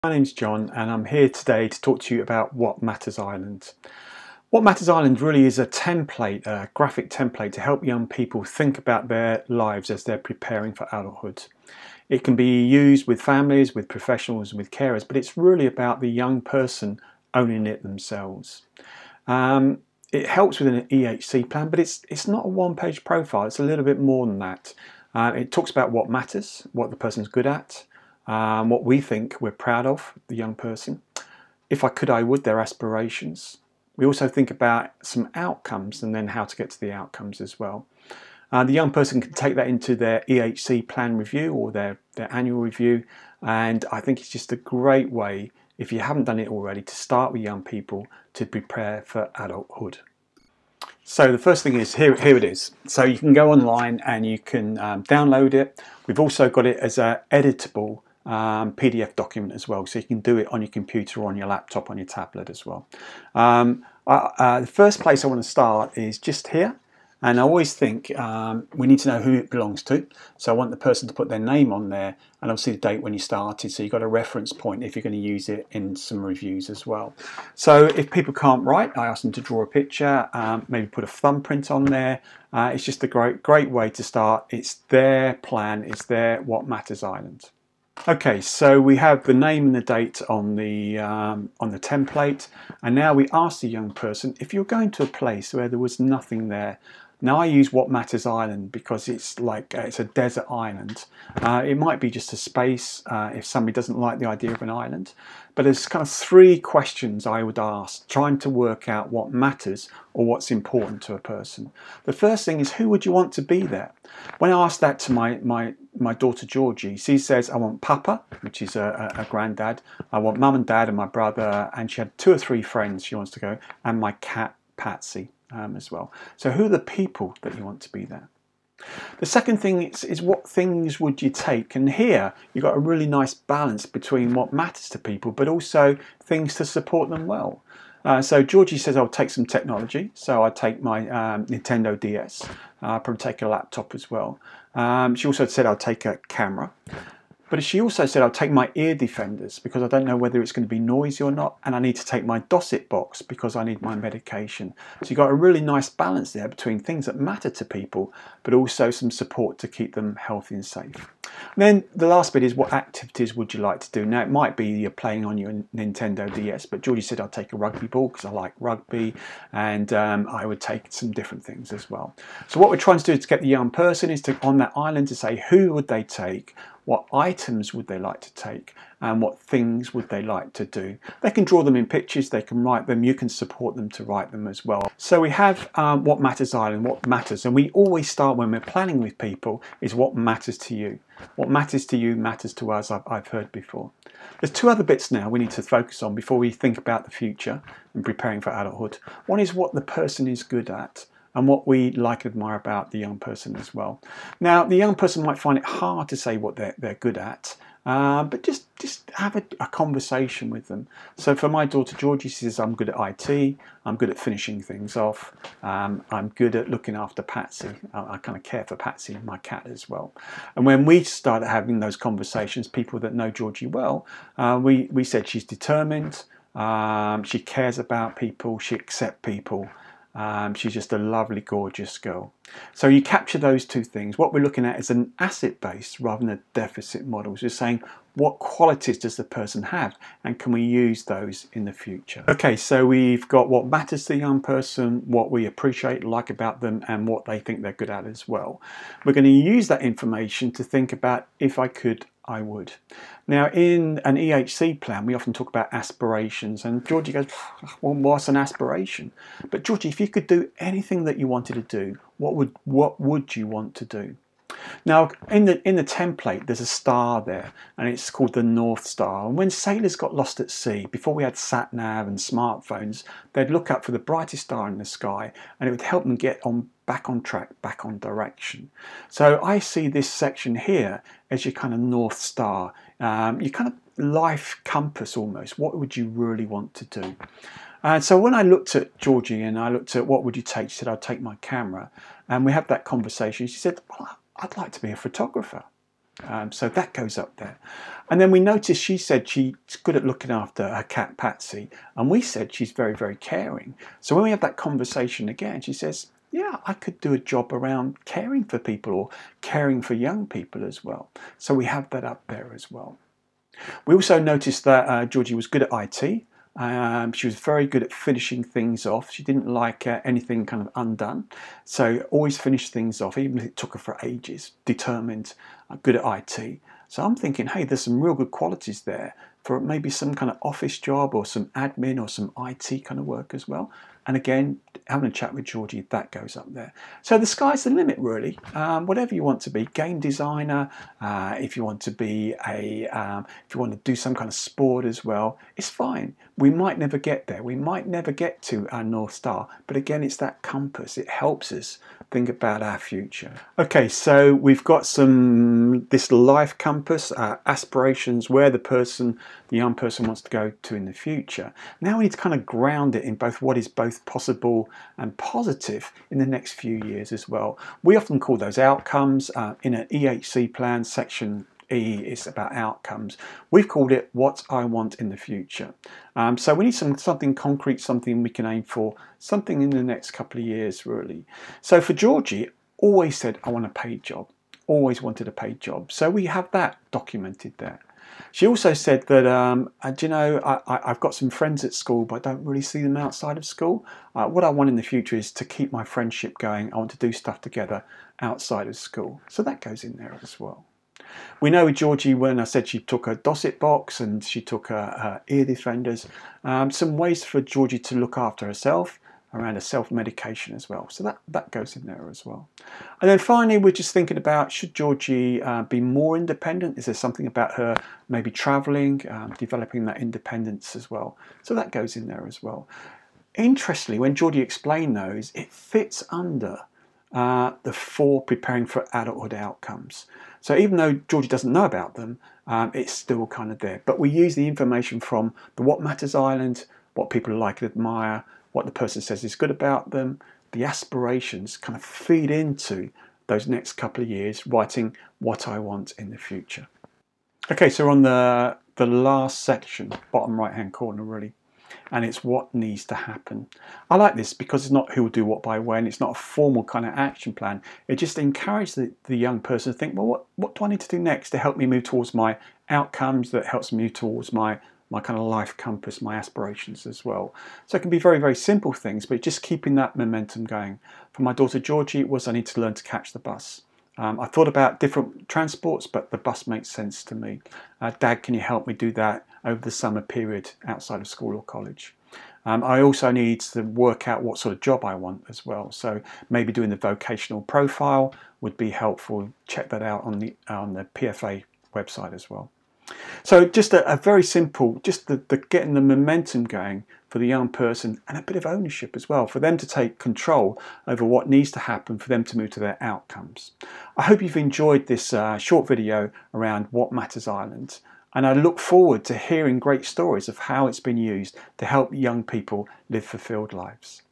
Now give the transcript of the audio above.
My name's John and I'm here today to talk to you about What Matters Island. What Matters Island really is a template, a graphic template to help young people think about their lives as they're preparing for adulthood. It can be used with families, with professionals, with carers, but it's really about the young person owning it themselves. It helps with an EHC plan, but it's not a one-page profile, it's a little bit more than that. It talks about what matters, what the person's good at, what we think we're proud of, the young person. If I could, I would, their aspirations. We also think about some outcomes and then how to get to the outcomes as well. The young person can take that into their EHC plan review or their annual review, and I think it's just a great way, if you haven't done it already, to start with young people to prepare for adulthood. So the first thing is, here it is. So you can go online and you can download it. We've also got it as an editable PDF document as well, so you can do it on your computer or on your laptop, on your tablet as well. The first place I want to start is just here, and I always think we need to know who it belongs to, so I want the person to put their name on there and obviously the date when you started, so you've got a reference point if you're going to use it in some reviews as well. So if people can't write, I ask them to draw a picture, maybe put a thumbprint on there. It's just a great way to start. It's their plan, it's their What Matters Island. Okay, so we have the name and the date on the template, and now we ask the young person, if you're going to a place where there was nothing there. Now I use What Matters Island because it's like it's a desert island. It might be just a space if somebody doesn't like the idea of an island, but there's kind of three questions I would ask, trying to work out what matters or what's important to a person. The first thing is, who would you want to be there? When I asked that to my daughter Georgie, she says, I want Papa, which is a granddad, I want Mum and Dad and my brother, and she had 2 or 3 friends she wants to go, and my cat Patsy as well. So who are the people that you want to be there? The second thing is what things would you take, and here you've got a really nice balance between what matters to people but also things to support them well. So Georgie says I'll take some technology, so I'll take my Nintendo DS, I'll probably take a laptop as well. She also said I'll take a camera, but she also said I'll take my ear defenders because I don't know whether it's going to be noisy or not, and I need to take my Dosset box because I need my medication. So you've got a really nice balance there between things that matter to people but also some support to keep them healthy and safe. And then the last bit is, what activities would you like to do? Now it might be you're playing on your Nintendo DS, but Georgie said I'll take a rugby ball because I like rugby, and I would take some different things as well. So what we're trying to do to get the young person is to, on that island, to say who would they take, what items would they like to take, and what things would they like to do. They can draw them in pictures, they can write them, you can support them to write them as well. So we have What Matters Island, what matters, and we always start when we're planning with people is what matters to you. What matters to you matters to us, I've heard before. There's 2 other bits now we need to focus on before we think about the future and preparing for adulthood. One is what the person is good at, and what we like and admire about the young person as well. Now, the young person might find it hard to say what they're good at, but just have a conversation with them. So for my daughter Georgie, she says, I'm good at IT, I'm good at finishing things off, I'm good at looking after Patsy. I kind of care for Patsy, my cat, as well. And when we started having those conversations, people that know Georgie well, we said she's determined, she cares about people, she accepts people. She's just a lovely, gorgeous girl. So you capture those 2 things. What we're looking at is an asset-based rather than a deficit model. So you're saying, what qualities does the person have, and can we use those in the future? Okay, so we've got what matters to the young person, what we appreciate, like about them, and what they think they're good at as well. We're going to use that information to think about, if I could, I would. Now in an EHC plan we often talk about aspirations, and Georgie goes, well, what's an aspiration? But Georgie, if you could do anything that you wanted to do, what would you want to do? Now in the template there's a star there, and it's called the North Star. And when sailors got lost at sea, before we had sat-nav and smartphones, they'd look up for the brightest star in the sky, and it would help them get back on track, back on direction. So I see this section here as your kind of North Star, your kind of life compass almost. What would you really want to do? And so when I looked at Georgie and I looked at what would you take, she said, I'd take my camera. And we had that conversation. She said, well, I'd like to be a photographer. So that goes up there. And then we noticed she said she's good at looking after her cat Patsy, and we said she's very, very caring. So when we have that conversation again, she says, yeah, I could do a job around caring for people or caring for young people as well. So we have that up there as well. We also noticed that Georgie was good at IT. She was very good at finishing things off. She didn't like anything kind of undone. So always finished things off, even if it took her for ages. Determined, good at IT. So I'm thinking, hey, there's some real good qualities there for maybe some kind of office job or some admin or some IT kind of work as well. And again, having a chat with Georgie, that goes up there. So the sky's the limit, really. Whatever you want to be, game designer, if you want to be if you want to do some kind of sport as well, it's fine. We might never get there. We might never get to our North Star. But again, it's that compass. It helps us think about our future. Okay, so we've got this life compass, aspirations, where the young person wants to go to in the future. Now we need to kind of ground it in both what is both possible and positive in the next few years as well. We often call those outcomes. In an EHC plan, section E is about outcomes. We've called it what I want in the future. So we need something concrete, something we can aim for, something in the next couple of years really. So for Georgie, always said, I want a paid job. Always wanted a paid job. So we have that documented there. She also said that, you know, I've got some friends at school, but I don't really see them outside of school. What I want in the future is to keep my friendship going. I want to do stuff together outside of school. So that goes in there as well. We know with Georgie, when I said she took her Dosset box and she took her ear defenders, some ways for Georgie to look after herself around a self-medication as well. So that goes in there as well. And then finally, we're just thinking about, should Georgie be more independent? Is there something about her maybe travelling, developing that independence as well? So that goes in there as well. Interestingly, when Georgie explained those, it fits under the 4 preparing for adulthood outcomes. So even though Georgie doesn't know about them, it's still kind of there. But we use the information from the What Matters Island, what people like and admire, what the person says is good about them, the aspirations kind of feed into those next couple of years, writing what I want in the future. Okay, so we're on the last section, bottom right hand corner really, and it's what needs to happen. I like this because it's not who will do what by when, it's not a formal kind of action plan. It just encourages the young person to think, well, what do I need to do next to help me move towards my outcomes, that helps me move towards my kind of life compass, my aspirations as well. So it can be very, very simple things, but just keeping that momentum going. For my daughter Georgie, it was I need to learn to catch the bus. I thought about different transports, but the bus makes sense to me. Dad, can you help me do that over the summer period outside of school or college? I also need to work out what sort of job I want as well. So maybe doing the vocational profile would be helpful. Check that out on the PFA website as well. So just a very simple, just the getting the momentum going for the young person, and a bit of ownership as well, for them to take control over what needs to happen for them to move to their outcomes. I hope you've enjoyed this short video around What Matters Ireland, and I look forward to hearing great stories of how it's been used to help young people live fulfilled lives.